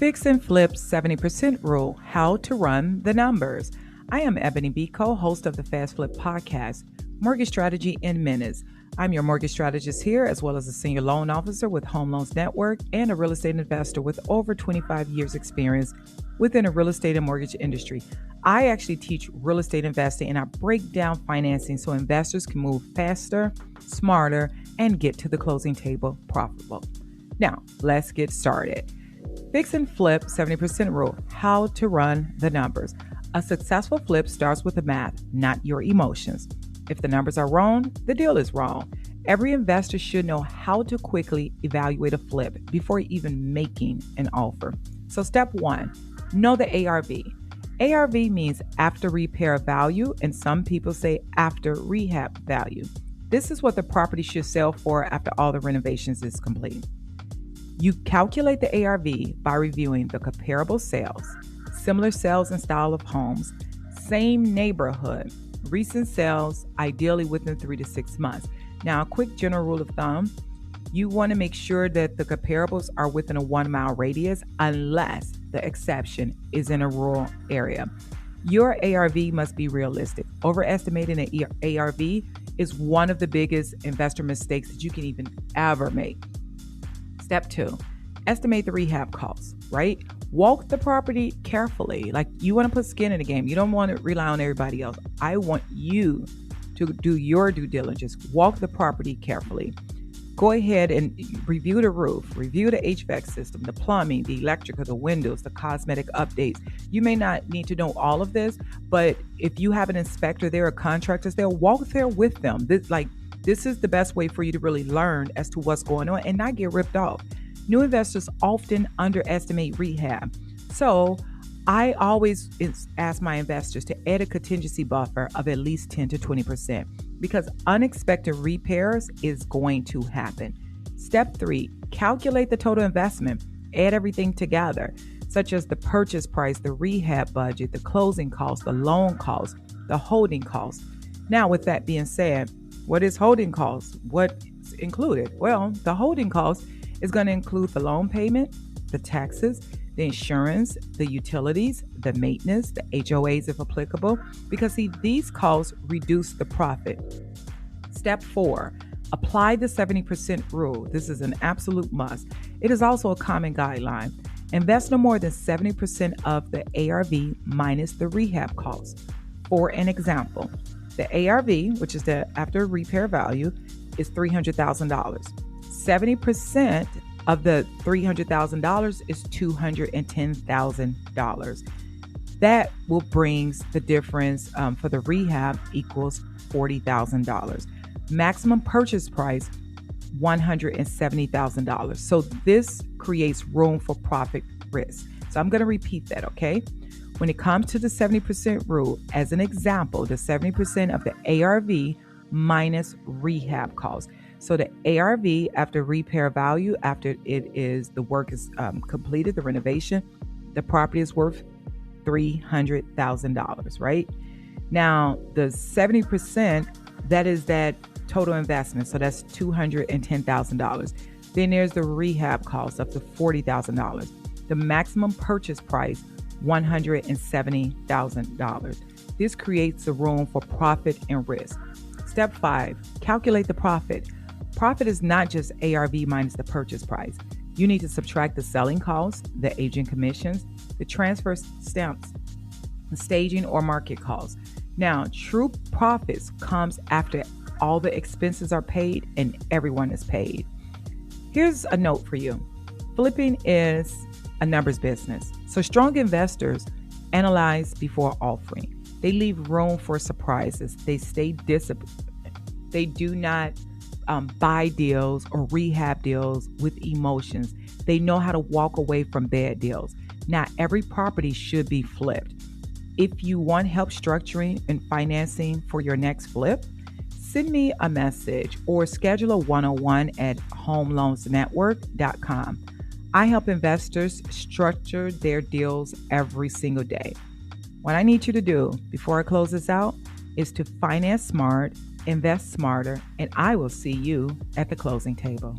Fix and Flip 70% Rule, How to Run the Numbers. I am Ebony B., co-host of the Fast Flip podcast, Mortgage Strategy in Minutes. I'm your mortgage strategist here, as well as a senior loan officer with Home Loans Network and a real estate investor with over 25 years experience within the real estate and mortgage industry. I actually teach real estate investing, and I break down financing so investors can move faster, smarter, and get to the closing table profitable. Now, let's get started. Fix and Flip 70% Rule, How to Run the Numbers. A successful flip starts with the math, not your emotions. If the numbers are wrong, the deal is wrong. Every investor should know how to quickly evaluate a flip before even making an offer. So step 1, know the ARV. ARV means after repair value, and some people say after rehab value. This is what the property should sell for after all the renovations is complete. You calculate the ARV by reviewing the comparable sales, similar sales and style of homes, same neighborhood, recent sales, ideally within 3 to 6 months. Now, a quick general rule of thumb, you want to make sure that the comparables are within a 1-mile radius unless the exception is in a rural area. Your ARV must be realistic. Overestimating an ARV is one of the biggest investor mistakes that you can even ever make. Step 2, estimate the rehab costs, right? Walk the property carefully. Like, you want to put skin in the game. You don't want to rely on everybody else. I want you to do your due diligence. Walk the property carefully. Go ahead and review the roof, review the HVAC system, the plumbing, the electrical, the windows, the cosmetic updates. You may not need to know all of this, but if you have an inspector there or contractors there, walk there with them. This is the best way for you to really learn as to what's going on and not get ripped off. New investors often underestimate rehab. So I always ask my investors to add a contingency buffer of at least 10 to 20% because unexpected repairs is going to happen. Step 3, calculate the total investment. Add everything together, such as the purchase price, the rehab budget, the closing costs, the loan costs, the holding costs. Now, with that being said, what is holding costs? What's included? Well, the holding cost is going to include the loan payment, the taxes, the insurance, the utilities, the maintenance, the HOAs if applicable, because these costs reduce the profit. Step 4, apply the 70% rule. This is an absolute must. It is also a common guideline. Invest no more than 70% of the ARV minus the rehab costs. For an example, the ARV, which is the after repair value, is $300,000. 70% of the $300,000 is $210,000. That will brings the difference for the rehab equals $40,000. Maximum purchase price, $170,000. So this creates room for profit risk. So I'm going to repeat that, okay? When it comes to the 70% rule, as an example, the 70% of the ARV minus rehab costs. So the ARV after repair value, after the work is completed, the renovation, the property is worth $300,000, right? Now, the 70%, that is that total investment. So that's $210,000. Then there's the rehab cost up to $40,000. The maximum purchase price, $170,000. This creates the room for profit and risk. Step 5, calculate the profit. Profit is not just ARV minus the purchase price. You need to subtract the selling costs, the agent commissions, the transfer stamps, the staging or market costs. Now, true profits comes after all the expenses are paid and everyone is paid. Here's a note for you. Flipping is a numbers business. So strong investors analyze before offering. They leave room for surprises. They stay disciplined. They do not buy deals or rehab deals with emotions. They know how to walk away from bad deals. Not every property should be flipped. If you want help structuring and financing for your next flip, send me a message or schedule a one-on-one at homeloansnetwork.com. I help investors structure their deals every single day. What I need you to do before I close this out is to finance smart, invest smarter, and I will see you at the closing table.